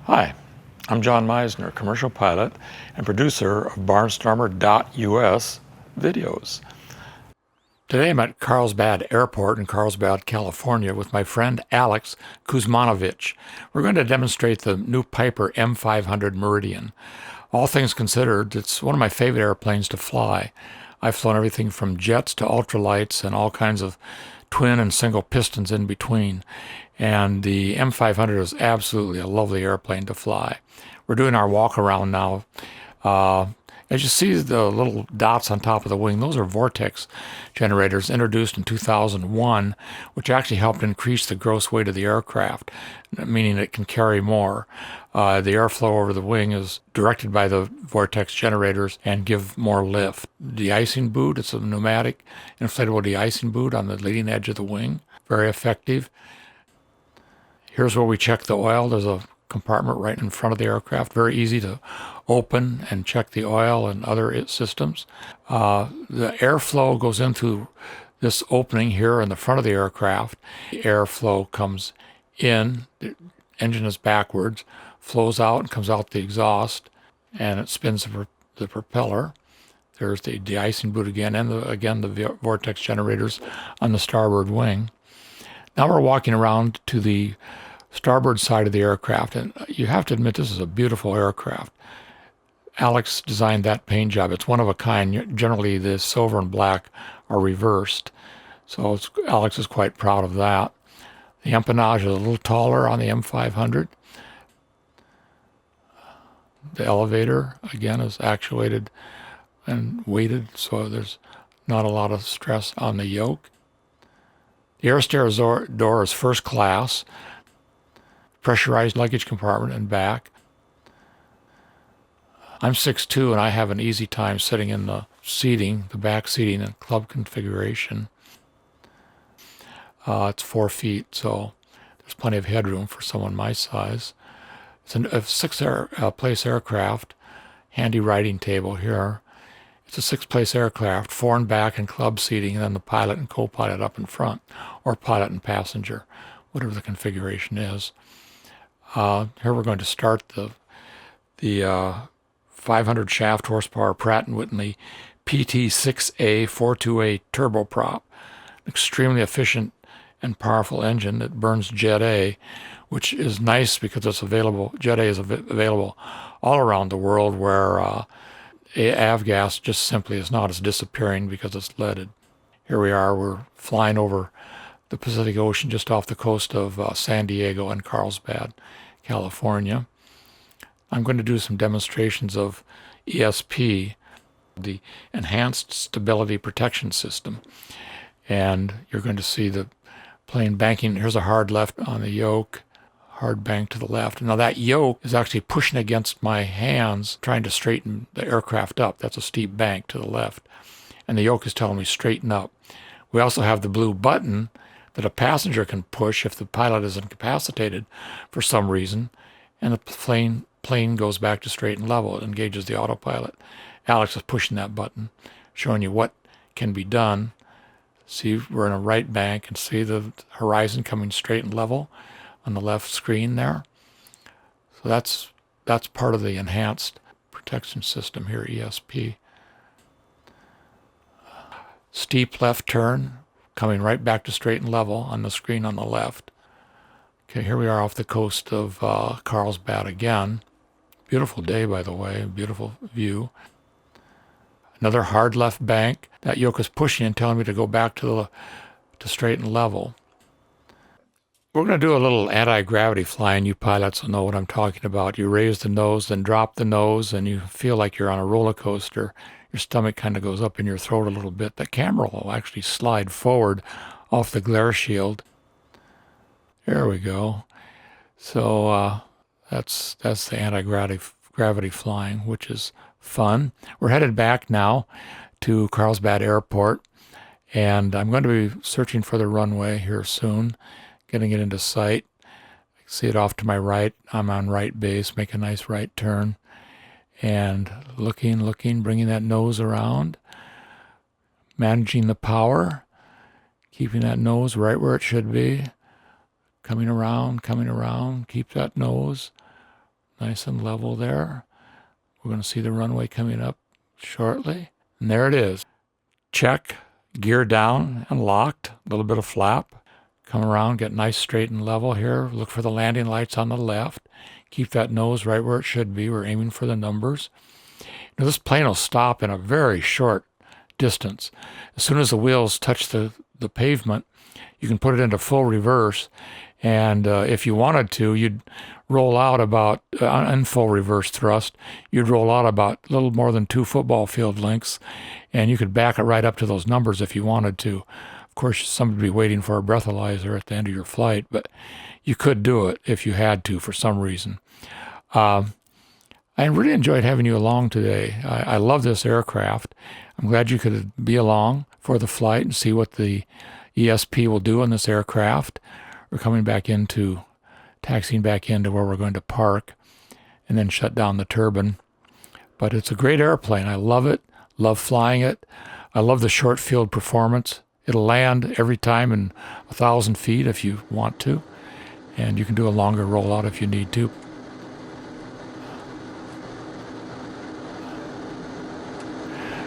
Hi, I'm John Misner, commercial pilot and producer of Barnstormer.us videos. Today I'm at Carlsbad Airport in Carlsbad, California with my friend Alex Kuzmanovich. We're going to demonstrate the new Piper M500 Meridian. All things considered, it's one of my favorite airplanes to fly. I've flown everything from jets to ultralights and all kinds of twin and single pistons in between. And the M500 is absolutely a lovely airplane to fly. We're doing our walk around now. As you see the little dots on top of the wing, those are vortex generators introduced in 2001, which actually helped increase the gross weight of the aircraft, meaning it can carry more. The airflow over the wing is directed by the vortex generators and give more lift. De-icing boot, it's a pneumatic inflatable de-icing boot on the leading edge of the wing. Very effective. Here's where we check the oil. There's a compartment right in front of the aircraft. Very easy to open and check the oil and other systems. The airflow goes into this opening here in the front of the aircraft. The airflow comes in, engine is backwards, flows out and comes out the exhaust, and it spins the propeller. There's the de-icing boot again, and the vortex generators on the starboard wing. Now we're walking around to the starboard side of the aircraft, and you have to admit this is a beautiful aircraft. Alex designed that paint job. It's one of a kind. Generally, the silver and black are reversed, so Alex is quite proud of that. The empennage is a little taller on the M500. The elevator, again, is actuated and weighted, so there's not a lot of stress on the yoke. The air stairs door is first class, pressurized luggage compartment and back. I'm 6'2", and I have an easy time sitting in the seating, the back seating in club configuration. It's 4 feet, so there's plenty of headroom for someone my size. It's a six-place aircraft, handy writing table here. It's a 6-place aircraft, 4 in back and club seating, and then the pilot and co-pilot up in front, or pilot and passenger, whatever the configuration is. Here we're going to start the 500 shaft horsepower Pratt & Whitney PT6A 428 turboprop. Extremely efficient and powerful engine that burns Jet A, which is nice because it's available. Jet A is available all around the world, where avgas just simply is not. It's disappearing because it's leaded. Here we are. We're flying over the Pacific Ocean just off the coast of San Diego and Carlsbad, California. I'm going to do some demonstrations of ESP, the Enhanced Stability Protection System. And you're going to see the plane banking. Here's a hard left on the yoke, hard bank to the left. Now that yoke is actually pushing against my hands, trying to straighten the aircraft up. That's a steep bank to the left. And the yoke is telling me straighten up. We also have the blue button that a passenger can push if the pilot is incapacitated for some reason, and the plane goes back to straight and level. It engages the autopilot. Alex is pushing that button, showing you what can be done. See, we're in a right bank and see the horizon coming straight and level on the left screen there. So that's part of the enhanced protection system here, ESP. Steep left turn, coming right back to straight and level on the screen on the left. Okay, here we are off the coast of Carlsbad again. Beautiful day, by the way, beautiful view. Another hard left bank. That yoke is pushing and telling me to go back to straight and level. We're going to do a little anti-gravity flying. You pilots will know what I'm talking about. You raise the nose, then drop the nose, and you feel like you're on a roller coaster. Your stomach kind of goes up in your throat a little bit. The camera will actually slide forward off the glare shield. There we go. So that's the anti-gravity flying, which is fun. We're headed back now to Carlsbad Airport, and I'm going to be searching for the runway here soon, getting it into sight. I can see it off to my right. I'm on right base, make a nice right turn, and looking, bringing that nose around, managing the power, keeping that nose right where it should be, coming around, keep that nose Nice and level there. We're going to see the runway coming up shortly. And there it is. Check, gear down and locked. A little bit of flap. Come around, get nice straight and level here. Look for the landing lights on the left. Keep that nose right where it should be. We're aiming for the numbers. Now, this plane will stop in a very short distance. As soon as the wheels touch the pavement, you can put it into full reverse. And if you wanted to, you'd roll out about, in full reverse thrust, you'd roll out about a little more than 2 football field lengths, and you could back it right up to those numbers if you wanted to. Of course, somebody would be waiting for a breathalyzer at the end of your flight, but you could do it if you had to for some reason. I really enjoyed having you along today. I love this aircraft. I'm glad you could be along for the flight and see what the ESP will do on this aircraft. We're taxiing back into where we're going to park and then shut down the turbine. But it's a great airplane. I love it, love flying it. I love the short field performance. It'll land every time in 1,000 feet if you want to, and you can do a longer rollout if you need to.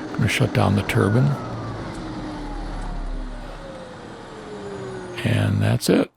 I'm going to shut down the turbine. And that's it.